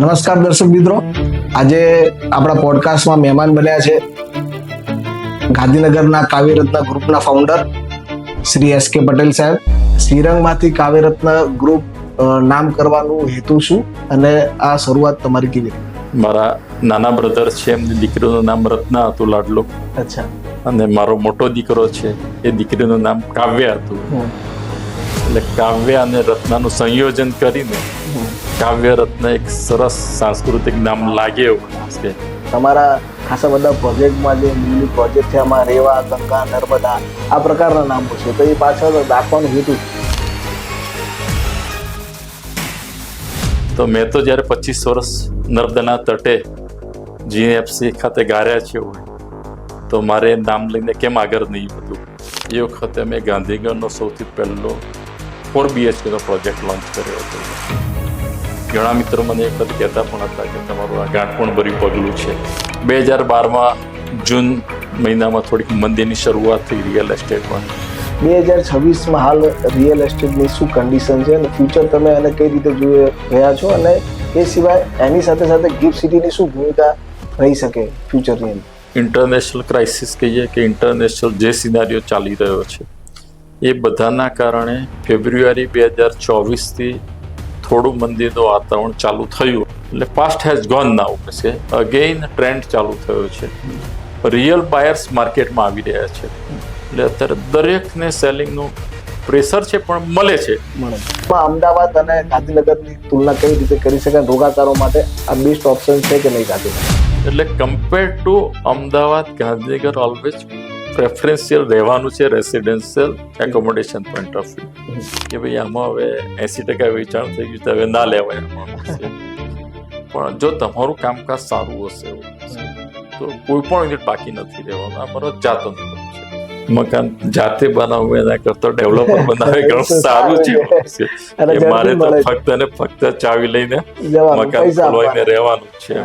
નમસ્કાર દર્શક મિત્રો, આજે આપણા પોડકાસ્ટમાં મહેમાન બન્યા છે ગાંધીનગરના કાવ્યરત્ન ગ્રુપના ફાઉન્ડર શ્રી એસ કે પટેલ સાહેબ. શ્રીરંગમાંથી કાવ્યરત્ન ગ્રુપ નામ કરવાનું હેતુ શું અને આ શરૂઆત તમારી કેવી? મારા નાના બ્રધર છે, એમની દીકરીનું નામ રત્ના હતું, લાડલો. અચ્છા. અને મારો મોટો દીકરો છે, એ દીકરીનું નામ કાવ્ય હતું. એટલે કાવ્ય અને રત્નાનું સંયોજન કરીને કાવ્ય રત્ન એક સરસ સાંસ્કૃતિક નામ લાગે એવું છે. તમારા ખાસા બધા પ્રોજેક્ટમાં જે ન્યૂલી પ્રોજેક્ટ છે એમાં રેવા, ગંગા, નર્મદા આ પ્રકારના નામો છે, તો એ પાછળ રાખવાનું હેતુ? તો મેં તો જ્યારે 25 વર્ષ નર્મદાના તટે જીએફસી ખાતે ગાર્યા છે હોય તો મારે નામ લઈને કેમ આગળ નહીં બધું. એ વખતે મેં ગાંધીનગરનો સૌથી પહેલો 4 BHK નો પ્રોજેક્ટ લોન્ચ કર્યો હતો. ઘણા મિત્રો મને એક વખત કહેતા પણ હતા કે તમારું આ ગાંઠપણ ભર્યું પગલું છે. 2012માં જૂન મહિનામાં થોડીક મંદીની શરૂઆત થઈ રિયલ એસ્ટેટમાં. 2026માં હાલ રિયલ એસ્ટેટની શું કન્ડિશન છે અને ફ્યુચર તમે એને કઈ રીતે જોઈ રહ્યા છો, અને એ સિવાય એની સાથે સાથે ગિફ્ટ સિટીની શું ભૂમિકા રહી શકે ફ્યુચરની? ઇન્ટરનેશનલ ક્રાઇસિસ કહીએ કે ઇન્ટરનેશનલ જે સિનારીઓ ચાલી રહ્યો છે એ બધાના કારણે ફેબ્રુઆરી 2024થી થોડું મંદીનું વાતાવરણ ચાલુ થયું. એટલે પાસ્ટ હેઝ ગોન નાઉ છે, અગેઇન ટ્રેન્ડ ચાલુ થયો છે. રિયલ બાયર્સ માર્કેટમાં આવી રહ્યા છે. એટલે અત્યારે દરેકને સેલિંગનું પ્રેશર છે પણ મળે છે. અમદાવાદ અને ગાંધીનગરની તુલના કઈ રીતે કરી શકાય રોકાણકારો માટે? આ બેસ્ટ ઓપ્શન છે કે નહીં ગાંધીનગર? એટલે compare to Ahmedabad, Gandhinagar always preferential રહેવાનું છે residential accommodation point of view. કે ભાઈ આમાં હવે 80% વેચાણ થઈ ગયું તો હવે ના લેવાય આમાં. પણ જો તમારું કામકાજ સારું હશે તો કોઈ પણ યુનિટ બાકી નથી રહેવાનું. આ મારો જાતો અનુભવ છે. મકાન જાતે બનાવવું એના કરતા ડેવલપર બનાવે ઘણું સારું છે. મારે તો ફક્ત ચાવી લઈને મકાન ખોલવાઈને રહેવાનું છે.